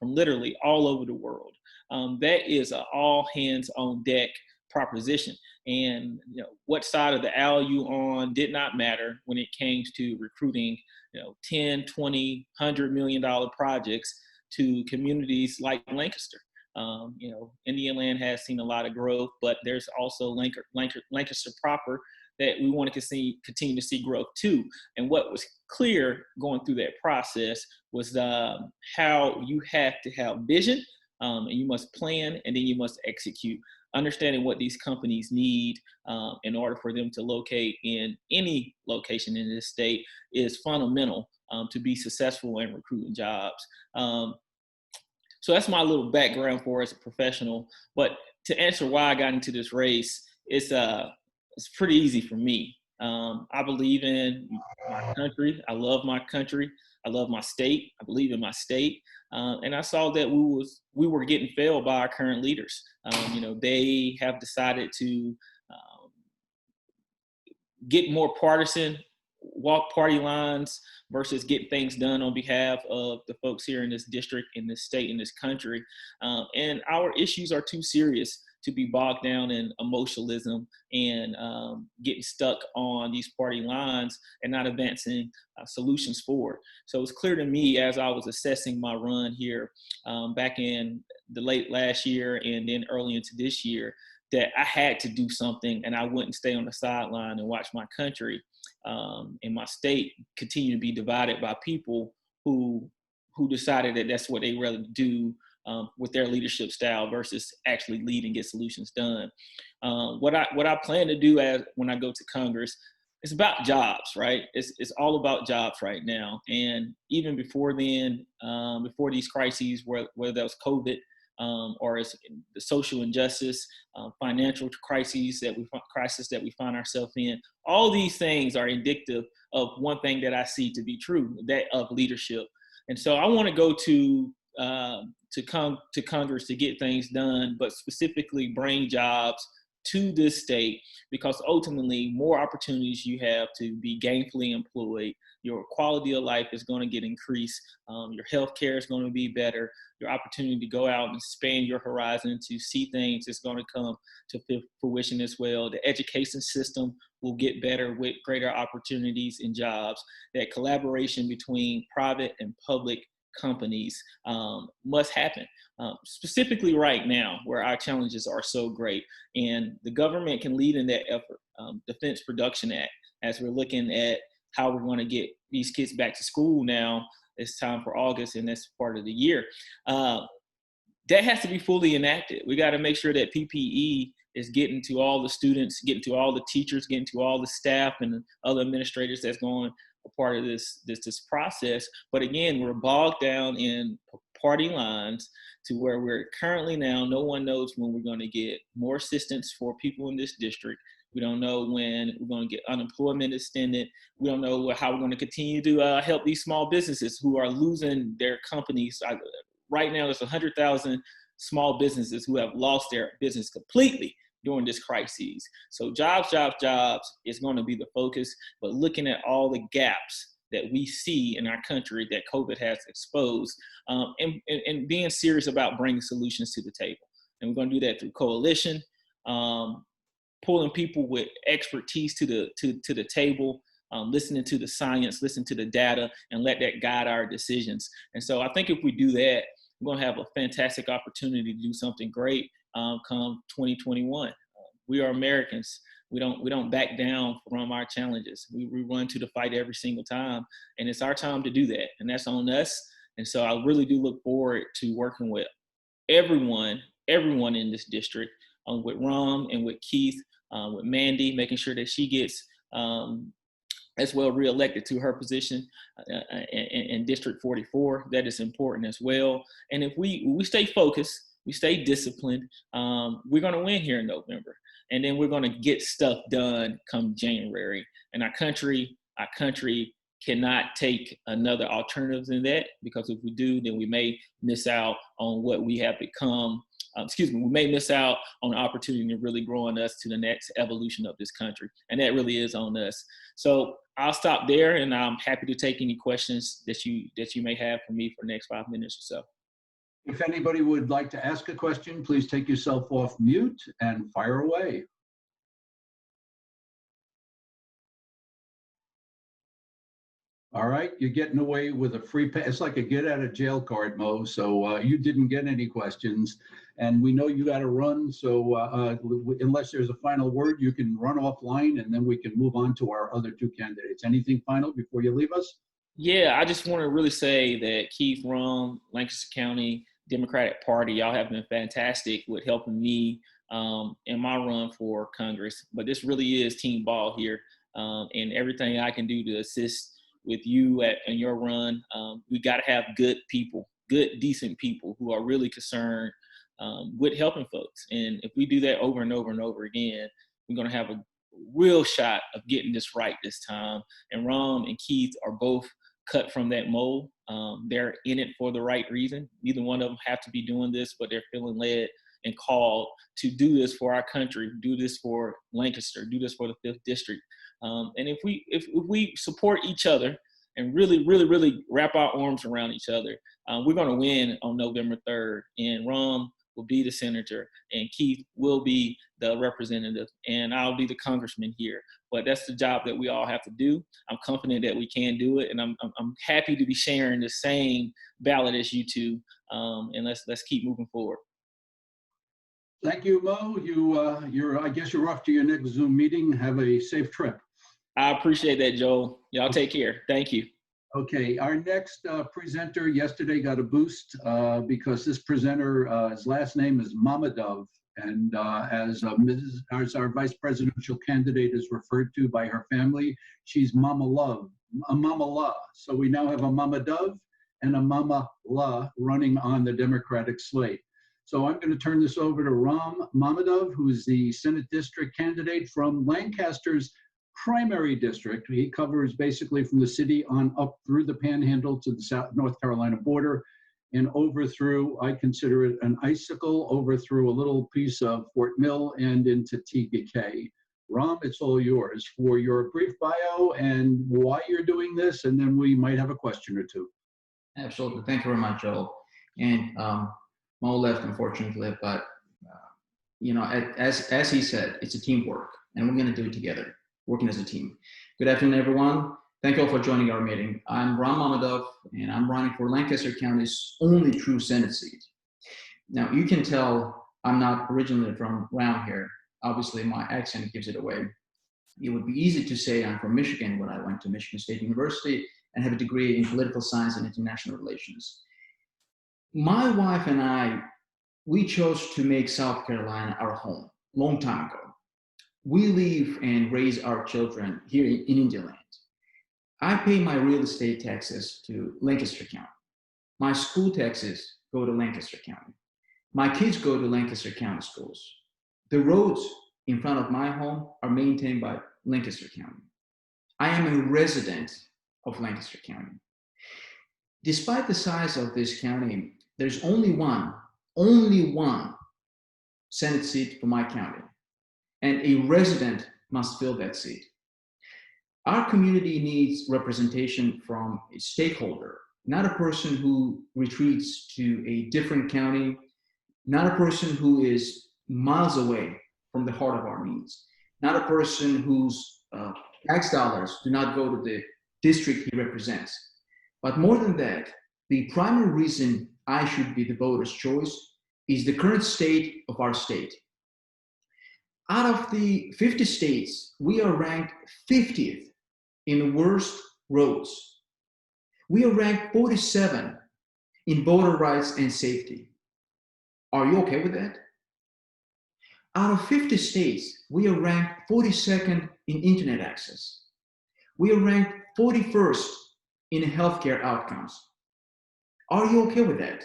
literally all over the world. That is an all hands on deck proposition. And what side of the aisle you on did not matter when it came to recruiting 10, 20, $100 million projects to communities like Lancaster. Indian Land has seen a lot of growth, but there's also Lancaster proper that we want to continue to see growth too. And what was clear going through that process was how you have to have vision, and you must plan, and then you must execute. Understanding what these companies need in order for them to locate in any location in this state is fundamental to be successful in recruiting jobs. So that's my little background for as a professional. But to answer why I got into this race, it's pretty easy for me. I believe in my country. I love my country. I love my state. I believe in my state. And I saw that we were getting failed by our current leaders. They have decided to get more partisan, walk party lines versus get things done on behalf of the folks here in this district, in this state, in this country. And our issues are too serious to be bogged down in emotionalism and getting stuck on these party lines and not advancing solutions forward. So it's clear to me as I was assessing my run here back in the late last year and then early into this year that I had to do something, and I wouldn't stay on the sideline and watch my country and my state continue to be divided by people who decided that that's what they rather do with their leadership style versus actually lead and get solutions done. What I plan to do when I go to Congress, it's about jobs, right? It's all about jobs right now. And even before then, before these crises, whether that was COVID or as the social injustice, financial crises that we find ourselves in, all these things are indicative of one thing that I see to be true, that of leadership. And so I want to go to come to Congress to get things done, but specifically bring jobs to this state, because ultimately more opportunities you have to be gainfully employed, your quality of life is going to get increased, your health care is going to be better, your opportunity to go out and expand your horizon to see things is going to come to fruition as well. The education system will get better with greater opportunities and jobs. That collaboration between private and public companies must happen, specifically right now where our challenges are so great. And the government can lead in that effort. Defense Production Act, as we're looking at how we're going to get these kids back to school now, it's time for August and that's part of the year. That has to be fully enacted. We got to make sure that PPE is getting to all the students, getting to all the teachers, getting to all the staff and other administrators that's going a part of this process. But again, we're bogged down in party lines to where we're currently now. No one knows when we're going to get more assistance for people in this district. We don't know when we're going to get unemployment extended. We don't know how we're going to continue to help these small businesses who are losing their companies. Right now, there's 100,000 small businesses who have lost their business completely during this crisis. So jobs is going to be the focus, but looking at all the gaps that we see in our country that COVID has exposed, and being serious about bringing solutions to the table. And we're going to do that through coalition, pulling people with expertise to the table, listening to the science, listen to the data, and let that guide our decisions. And so I think if we do that, we're going to have a fantastic opportunity to do something great come 2021. We are Americans. We don't back down from our challenges. We run to the fight every single time, and it's our time to do that, and that's on us. And so I really do look forward to working with everyone in this district, with Rom and with Keith, with Mandy, making sure that she gets as well reelected to her position in District 44. That is important as well. And if we stay focused, we stay disciplined, we're going to win here in November. And then we're going to get stuff done come January. And our country cannot take another alternative than that, because if we do, then we may miss out on what we have become. We may miss out on the opportunity to really growing us to the next evolution of this country. And that really is on us. So I'll stop there, and I'm happy to take any questions that you may have for me for the next 5 minutes or so. If anybody would like to ask a question, please take yourself off mute and fire away. All right, you're getting away with a free pass. It's like a get out of jail card, Mo. So you didn't get any questions, and we know you got to run. So unless there's a final word, you can run offline, and then we can move on to our other two candidates. Anything final before you leave us? Yeah, I just want to really say that Keith, Ron, Lancaster County Democratic Party, y'all have been fantastic with helping me in my run for Congress. But this really is team ball here, and everything I can do to assist with you in your run. We got to have good people, good, decent people who are really concerned with helping folks. And if we do that over and over and over again, we're going to have a real shot of getting this right this time. And Ron and Keith are both cut from that mold. They're in it for the right reason. Neither one of them have to be doing this, but they're feeling led and called to do this for our country, do this for Lancaster, do this for the 5th District. And if we support each other and really, really, really wrap our arms around each other, we're going to win on November 3rd. And Ron will be the senator, and Keith will be the representative, and I'll be the congressman here. But that's the job that we all have to do. I'm confident that we can do it, and I'm happy to be sharing the same ballot as you two. And let's keep moving forward. Thank you, Mo. I guess you're off to your next Zoom meeting. Have a safe trip. I appreciate that, Joel. Y'all take care. Thank you. Okay, our next presenter yesterday got a boost because this presenter, his last name is Mammadov, and as our vice presidential candidate is referred to by her family, she's Mama Love, a Mama La. So we now have a Mammadov and a Mama La running on the Democratic slate. So I'm going to turn this over to Ram Mammadov, who's the Senate district candidate from Lancaster's primary district. He covers basically from the city on up through the Panhandle to the North Carolina border and over through, I consider it an icicle, over through a little piece of Fort Mill and into TBK. Ram, it's all yours for your brief bio and why you're doing this, and then we might have a question or two. Absolutely. Thank you very much, Joel. And Mo left, unfortunately, but as he said, it's a teamwork, and we're going to do it together, working as a team. Good afternoon, everyone. Thank you all for joining our meeting. I'm Ram Mammadov, and I'm running for Lancaster County's only true Senate seat. Now, you can tell I'm not originally from around here. Obviously, my accent gives it away. It would be easy to say I'm from Michigan when I went to Michigan State University and have a degree in political science and international relations. My wife and I, we chose to make South Carolina our home a long time ago. We live and raise our children here in Indian land. I pay my real estate taxes to Lancaster County. My school taxes go to Lancaster County. My kids go to Lancaster County schools. The roads in front of my home are maintained by Lancaster County. I am a resident of Lancaster County. Despite the size of this county, there's only one Senate seat for my county, and a resident must fill that seat. Our community needs representation from a stakeholder, not a person who retreats to a different county, not a person who is miles away from the heart of our needs, not a person whose tax dollars do not go to the district he represents. But more than that, the primary reason I should be the voter's choice is the current state of our state. Out of the 50 states, we are ranked 50th in the worst roads. We are ranked 47 in voter rights and safety. Are you okay with that? Out of 50 states, we are ranked 42nd in internet access. We are ranked 41st in healthcare outcomes. Are you okay with that?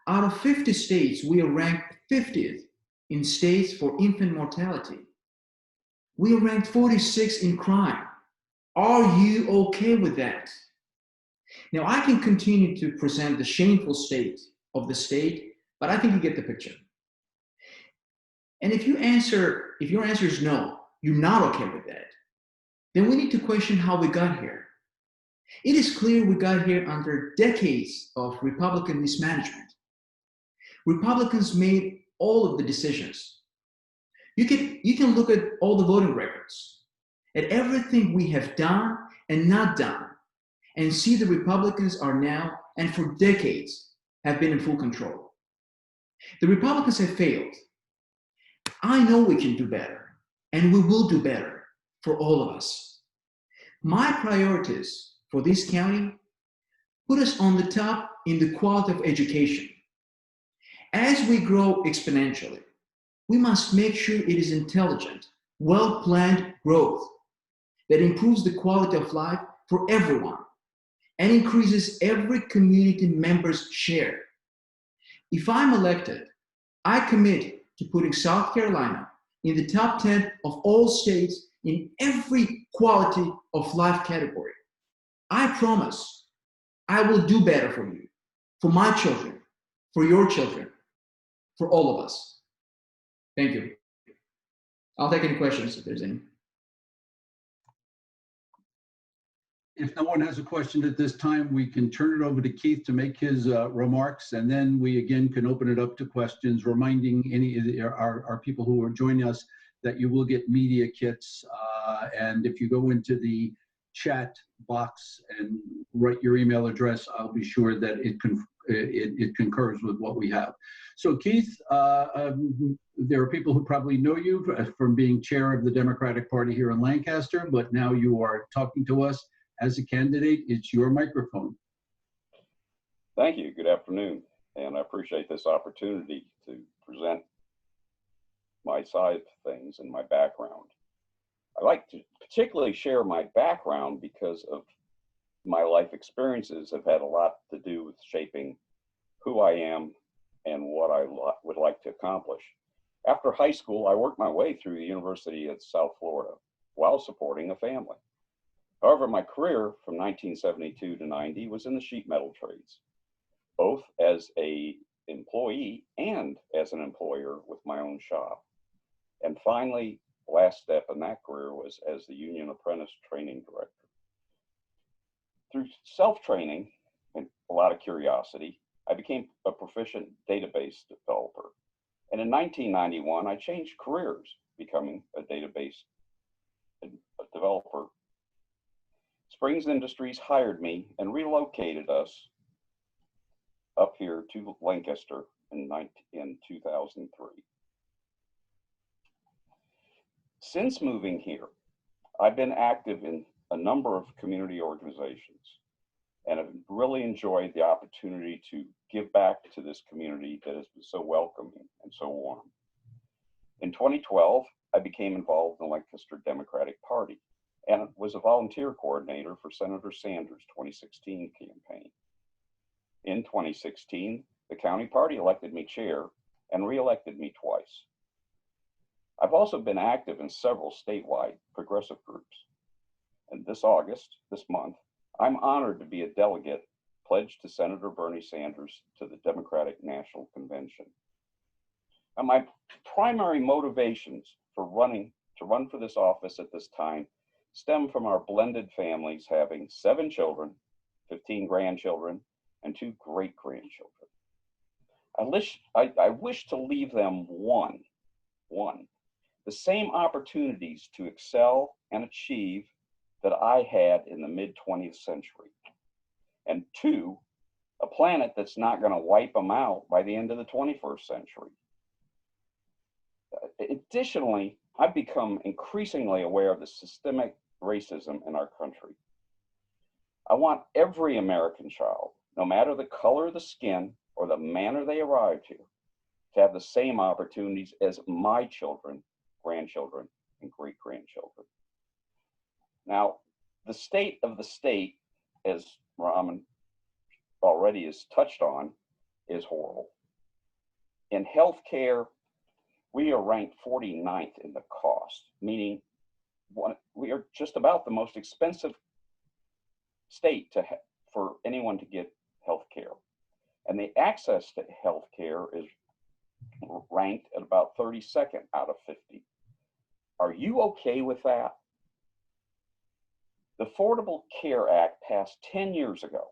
Out of 50 states, we are ranked 50th in states for infant mortality. We are ranked 46th in crime. Are you okay with that? Now, I can continue to present the shameful state of the state, but I think you get the picture. And if your answer is no, you're not okay with that, then we need to question how we got here. It is clear we got here under decades of Republican mismanagement. Republicans made all of the decisions. You can look at all the voting records, at everything we have done and not done, and see the Republicans are now, and for decades, have been in full control. The Republicans have failed. I know we can do better, and we will do better for all of us. My priorities for this county put us on the top in the quality of education. As we grow exponentially, we must make sure it is intelligent, well-planned growth that improves the quality of life for everyone and increases every community member's share. If I'm elected, I commit to putting South Carolina in the top 10 of all states in every quality of life category. I promise I will do better for you, for my children, for your children, for all of us. Thank you. I'll take any questions if there's any. If no one has a question at this time, we can turn it over to Keith to make his remarks, and then we again can open it up to questions, reminding any of our people who are joining us that you will get media kits. And if you go into the chat box and write your email address, I'll be sure that it concurs with what we have. So Keith, there are people who probably know you from being chair of the Democratic Party here in Lancaster, but now you are talking to us as a candidate. It's your microphone. Thank you. Good afternoon. And I appreciate this opportunity to present my side of things and my background. I like to particularly share my background because of my life experiences have had a lot to do with shaping who I am and what I would like to accomplish. After high school, I worked my way through the University of South Florida while supporting a family. However, my career from 1972 to 90 was in the sheet metal trades, both as an employee and as an employer with my own shop. And finally, the last step in that career was as the union apprentice training director. Through self-training and a lot of curiosity, I became a proficient database developer. And in 1991, I changed careers, becoming a database developer. Springs Industries hired me and relocated us up here to Lancaster in 2003. Since moving here, I've been active in a number of community organizations and have really enjoyed the opportunity to give back to this community that has been so welcoming and so warm. In 2012, I became involved in the Lancaster Democratic Party and was a volunteer coordinator for Senator Sanders' 2016 campaign. In 2016, the county party elected me chair and re-elected me twice. I've also been active in several statewide progressive groups. And this month, I'm honored to be a delegate pledged to Senator Bernie Sanders to the Democratic National Convention. And my primary motivations for to run for this office at this time stem from our blended families having 7 children, 15 grandchildren, and 2 great-grandchildren. I wish to leave them one, the same opportunities to excel and achieve that I had in the mid-20th century. And 2, a planet that's not going to wipe them out by the end of the 21st century. Additionally, I've become increasingly aware of the systemic racism in our country. I want every American child, no matter the color of the skin or the manner they arrived here, to have the same opportunities as my children, grandchildren, and great-grandchildren. Now, the state of the state, as Raman already has touched on, is horrible. In healthcare, we are ranked 49th in the cost, meaning we are just about the most expensive state for anyone to get health care. And the access to health care is ranked at about 32nd out of 50. Are you okay with that? The Affordable Care Act passed 10 years ago.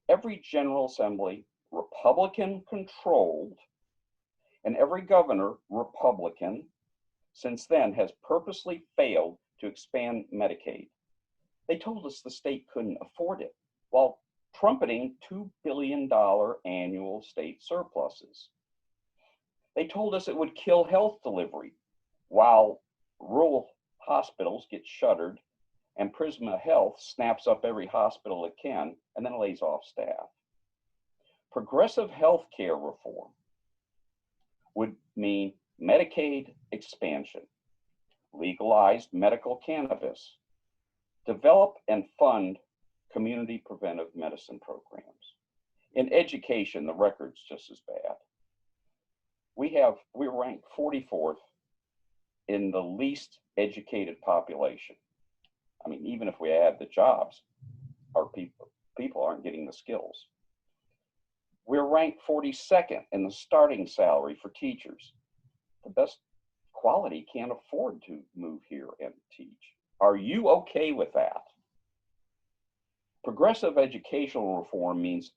Every General Assembly, Republican controlled, and every governor, Republican, since then has purposely failed to expand Medicaid. They told us the state couldn't afford it, while trumpeting $2 billion annual state surpluses. They told us it would kill health delivery, while rural hospitals get shuttered and Prisma Health snaps up every hospital it can and then lays off staff. Progressive health care reform would mean Medicaid expansion, legalized medical cannabis, develop and fund community preventive medicine programs. In education, the record's just as bad. We're ranked 44th in the least educated population. I mean, even if we add the jobs, our people aren't getting the skills. We're ranked 42nd in the starting salary for teachers. The best quality can't afford to move here and teach. Are you okay with that? Progressive educational reform means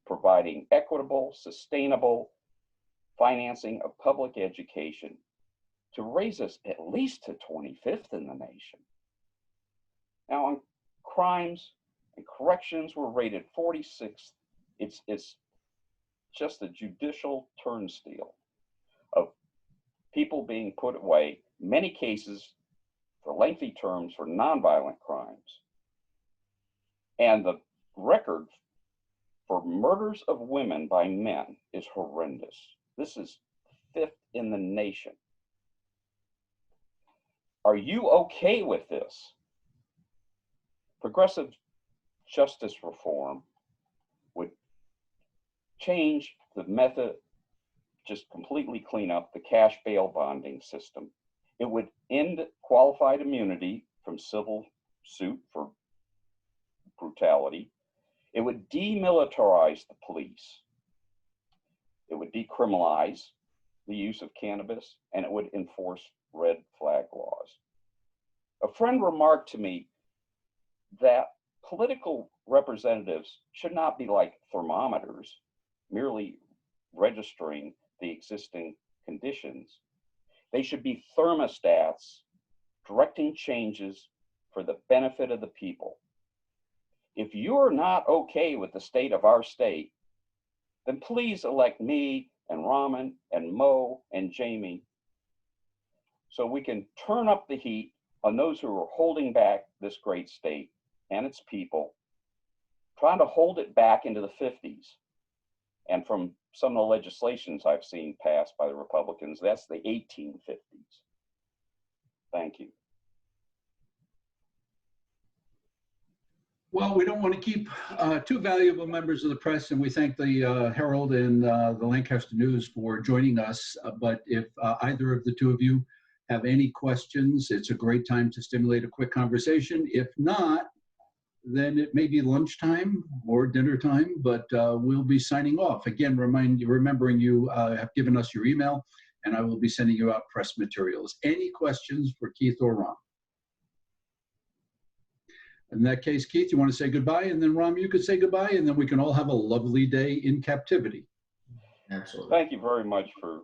providing equitable, sustainable financing of public education to raise us at least to 25th in the nation. Now, on crimes and corrections, we're rated 46th. It's just a judicial turnstile of people being put away, many cases for lengthy terms for nonviolent crimes. And the record for murders of women by men is horrendous. This is 5th in the nation. Are you okay with this? Progressive justice reform would change the method, just completely clean up the cash bail bonding system. It would end qualified immunity from civil suit for brutality. It would demilitarize the police. It would decriminalize the use of cannabis, and it would enforce red flag laws. A friend remarked to me that political representatives should not be like thermometers, merely registering the existing conditions. They should be thermostats, directing changes for the benefit of the people. If you're not okay with the state of our state, then please elect me and Raman and Mo and Jamie so we can turn up the heat on those who are holding back this great state and its people, trying to hold it back into the 50s. And from some of the legislations I've seen passed by the Republicans, that's the 1850s. Thank you. Well, we don't want to keep two valuable members of the press, and we thank the Herald and the Lancaster News for joining us. But if either of the two of you have any questions, it's a great time to stimulate a quick conversation. If not, then it may be lunchtime or dinner time, but we'll be signing off. Again, remembering you have given us your email, and I will be sending you out press materials. Any questions for Keith or Ron? In that case, Keith, you want to say goodbye? And then Ram, you could say goodbye, and then we can all have a lovely day in captivity. Absolutely. Thank you very much for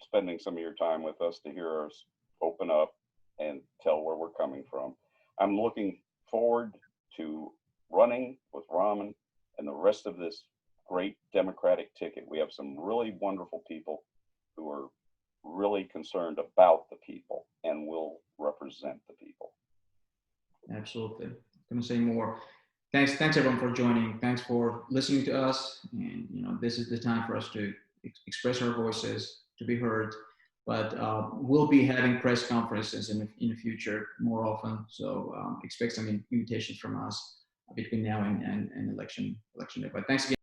spending some of your time with us to hear us open up and tell where we're coming from. I'm looking forward to running with Raman and the rest of this great Democratic ticket. We have some really wonderful people who are really concerned about the people and will represent the people. Absolutely. Couldn't say more. Thanks everyone for joining. Thanks for listening to us. And this is the time for us to express our voices, to be heard. But we'll be having press conferences in the future more often. So expect some invitations from us between now and election day. But thanks again.